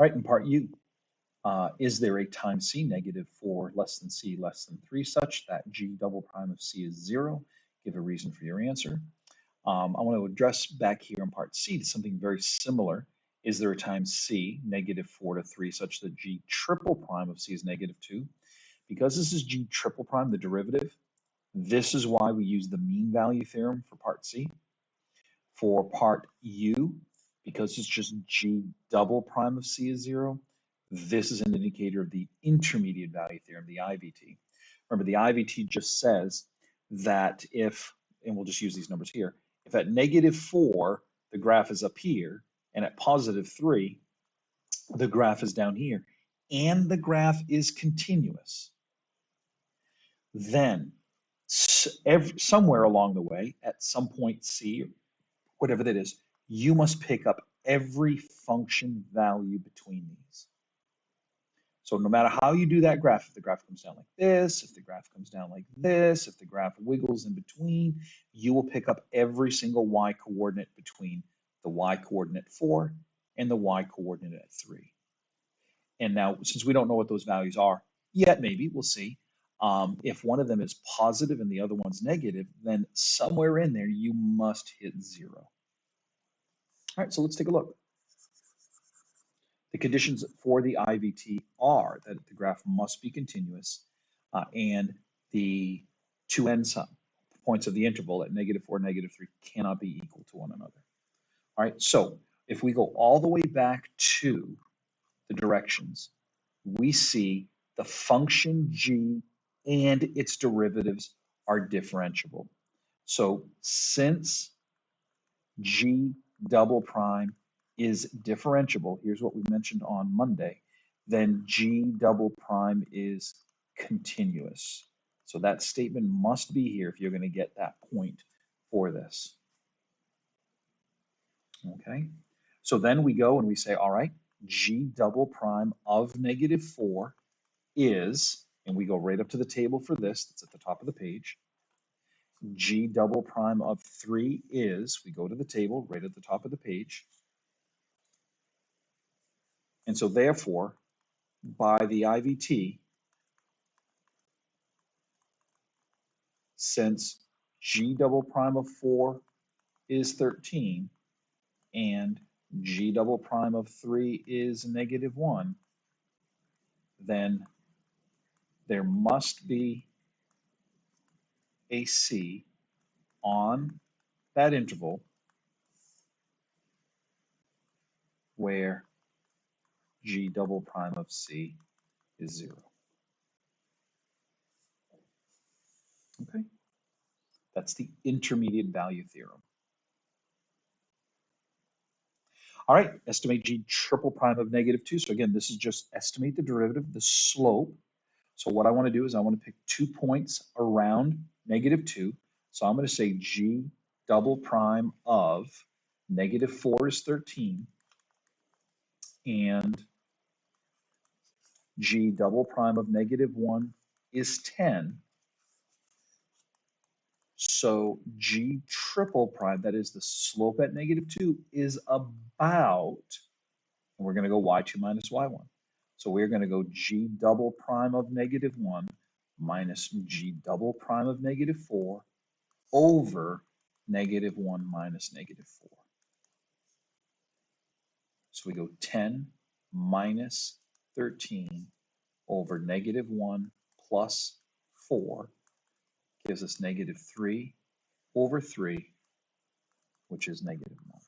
All right, in part U, is there a time c negative 4 less than c less than 3 such that g double prime of c is 0? Give a reason for your answer. I want to address back here in part C to something very similar. Is there a time c negative 4 to 3 such that g triple prime of c is negative 2? Because this is g triple prime, the derivative, this is why we use the mean value theorem for part C. For part U, because it's just g double prime of c is 0, this is an indicator of the intermediate value theorem, the IVT. Remember, the IVT just says that if, and we'll just use these numbers here, if at negative 4, the graph is up here, and at positive 3, the graph is down here, and the graph is continuous, then somewhere along the way, at some point C, or whatever that is, you must pick up every function value between these. So no matter how you do that graph, if the graph comes down like this, if the graph comes down like this, if the graph wiggles in between, you will pick up every single y coordinate between the y coordinate 4 and the y coordinate at 3. And now, since we don't know what those values are yet, maybe we'll see. If one of them is positive and the other one's negative, then somewhere in there you must hit 0. All right, so let's take a look. The conditions for the IVT are that the graph must be continuous and the two end points of the interval at negative 4, negative 3 cannot be equal to one another. All right, so if we go all the way back to the directions, we see the function g and its derivatives are differentiable. So since g double prime is differentiable, here's what we mentioned on Monday, then g double prime is continuous. So that statement must be here if you're going to get that point for this. Okay, so then we go and we say, all right, g double prime of negative 4 is, and we go right up to the table for this, that's at the top of the page. G double prime of 3 is, we go to the table right at the top of the page. And so therefore, by the IVT, since G double prime of 4 is 13 and G double prime of 3 is negative 1, then there must be a C on that interval where G double prime of C is 0. Okay, that's the intermediate value theorem. All right, estimate G triple prime of negative 2. So again, this is just estimate the derivative, the slope. So what I want to do is I want to pick 2 points around negative 2. So I'm going to say G double prime of negative 4 is 13 and G double prime of negative 1 is 10. So G triple prime, that is the slope at negative 2, is about, and we're going to go y2 minus y1. So we're going to go G double prime of negative 1 minus G double prime of negative 4 over negative 1 minus negative 4. So we go 10 minus 13 over negative 1 plus 4 gives us negative 3 over 3, which is negative 1.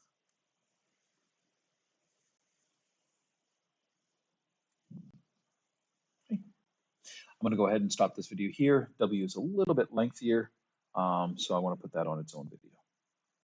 Okay. I'm going to go ahead and stop this video here. W is a little bit lengthier, so I want to put that on its own video.